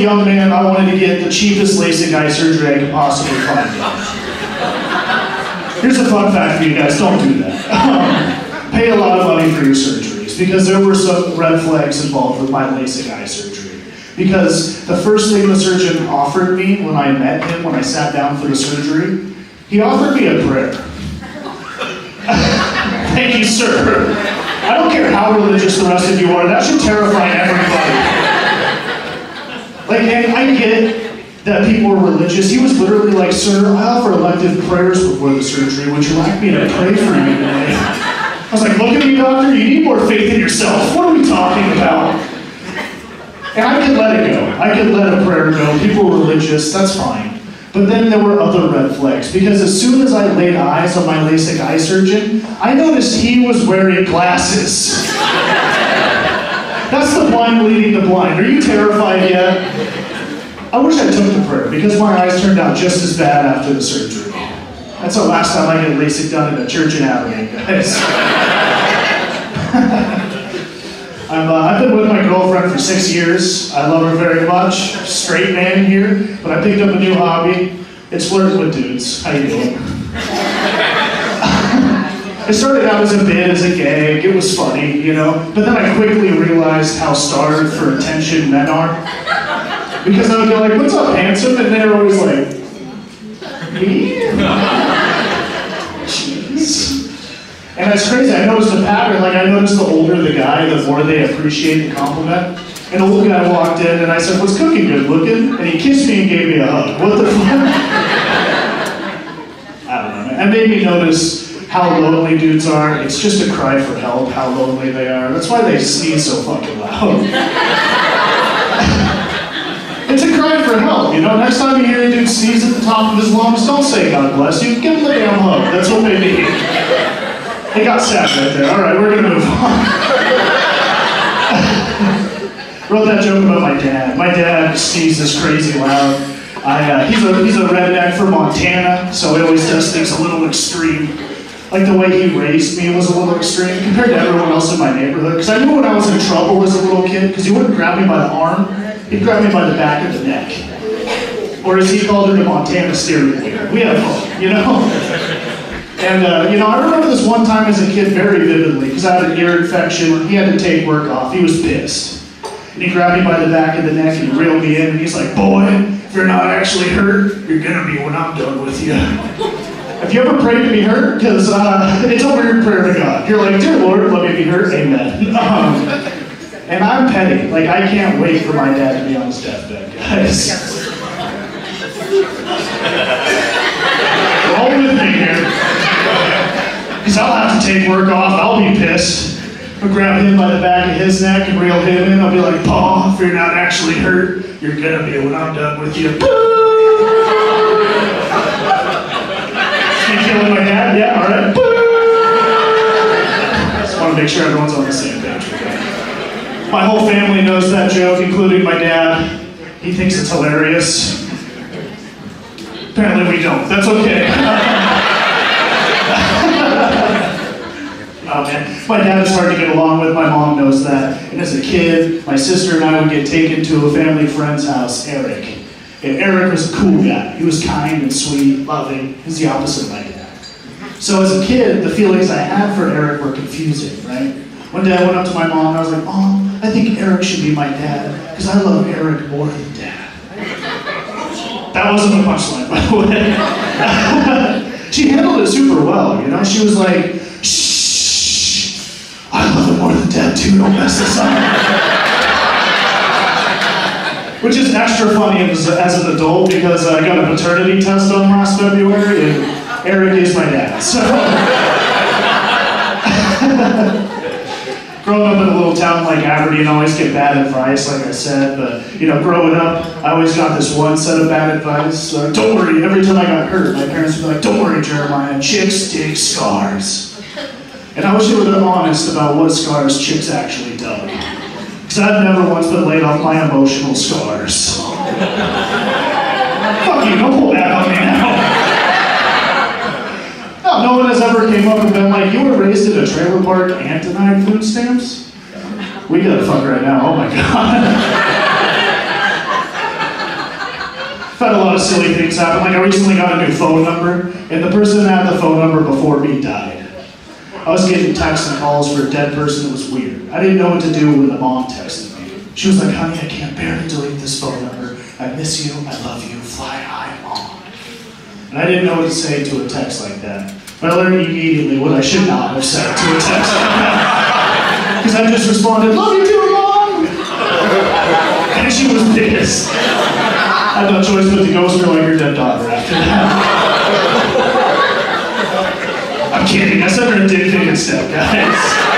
young man, I wanted to get the cheapest LASIK eye surgery I could possibly find. Here's a fun fact for you guys, don't do that. Pay a lot of money for your surgeries, because there were some red flags involved with my LASIK eye surgery. Because the first thing the surgeon offered me when I met him, when I sat down for the surgery, he offered me a prayer. Thank you, sir. I don't care how religious the rest of you are, that should terrify everybody. Like, and I get that people are religious. He was literally like, sir, I offer elective prayers before the surgery. Would you like me to pray for you today? I was like, look at me, doctor, you need more faith in yourself. What are we talking about? And I could let it go. I could let a prayer go. People were religious, that's fine. But then there were other red flags, because as soon as I laid eyes on my LASIK eye surgeon, I noticed he was wearing glasses. That's the blind leading the blind. Are you terrified yet? I wish I took the prayer, because my eyes turned out just as bad after the surgery. That's the last time I get LASIK done in a church in Abilene, guys. I've been with my girlfriend for 6 years. I love her very much. Straight man here, but I picked up a new hobby. It's flirting with dudes. How you doing? It started out as a bit, as a gag. It was funny, you know. But then I quickly realized how starved for attention men are. Because I would go like, "What's up, handsome?" And they're always like, "Me?" Jeez. And it's crazy, I noticed a pattern, like I noticed the older the guy, the more they appreciate the compliment. An old guy walked in and I said, "What's cooking, good looking?" And he kissed me and gave me a hug. What the fuck? I don't know, man. It made me notice how lonely dudes are. It's just a cry for help, how lonely they are. That's why they sneeze so fucking loud. It's a cry for help, you know? Next time you hear a dude sneeze at the top of his lungs, don't say God bless you, give him the damn hug. That's what they need. They got sad right there. All right, we're gonna move on. Wrote that joke about my dad. My dad sneezes crazy loud. He's a redneck from Montana, so he always does things a little extreme. Like the way he raised me was a little extreme compared to everyone else in my neighborhood. Because I knew when I was in trouble as a little kid, because he wouldn't grab me by the arm, he'd grab me by the back of the neck. Or as he called it, a Montana steering wheel. We had fun, you know? And, you know, I remember this one time as a kid very vividly, because I had an ear infection. He had to take work off. He was pissed. And he grabbed me by the back of the neck and he reeled me in, and he's like, "Boy, if you're not actually hurt, you're gonna be when I'm done with you." Have you ever prayed to be hurt? Because it's a weird prayer to God. You're like, "Dear Lord, let me be hurt, amen." And I'm petty. Like, I can't wait for my dad to be on his deathbed, guys. Roll with me here. Because I'll have to take work off, I'll be pissed. I'll grab him by the back of his neck and reel him in. I'll be like, "Pa, if you're not actually hurt, you're gonna be when I'm done with you." You killing my dad? Yeah, alright. Just want to make sure everyone's on the same page. My whole family knows that joke, including my dad. He thinks it's hilarious. Apparently we don't. That's okay. Oh man, my dad is hard to get along with, my mom knows that. And as a kid, my sister and I would get taken to a family friend's house, Eric. And Eric was a cool guy. He was kind and sweet, loving. He was the opposite of my dad. So as a kid, the feelings I had for Eric were confusing, right? One day I went up to my mom and I was like, "Mom, I think Eric should be my dad, because I love Eric more than Dad." That wasn't a punchline, by the way. She handled it super well, you know? She was like, "Shh, I love him more than Dad too, don't mess this up." Which is extra funny as an adult, because I got a paternity test done last February, and Eric is my dad, so. Growing up in a little town like Aberdeen, I always get bad advice, like I said, but, you know, growing up, I always got this one set of bad advice. Don't worry, every time I got hurt, my parents would be like, "Don't worry, Jeremiah, chicks dig scars." And I wish they were honest about what scars chicks actually dug. Because I've never once been laid off my emotional scars. Fuck you, don't pull that on me now. No one has ever came up and been like, "You were raised in a trailer park and denied food stamps?" We gotta fuck right now, oh my god. I've had a lot of silly things happen. Like I recently got a new phone number, and the person that had the phone number before me died. I was getting texts and calls for a dead person. It was weird. I didn't know what to do when the mom texted me. She was like, honey, I can't bear to delete this phone number. I miss you, I love you, fly high, mom. And I didn't know what to say to a text like that. But I learned immediately what I should not have said to a text like that. Because I just responded, love you too, mom! And she was pissed. I had no choice but to ghost her like her dead daughter after that. I'm kidding, I sent her a dick pic instead, guys.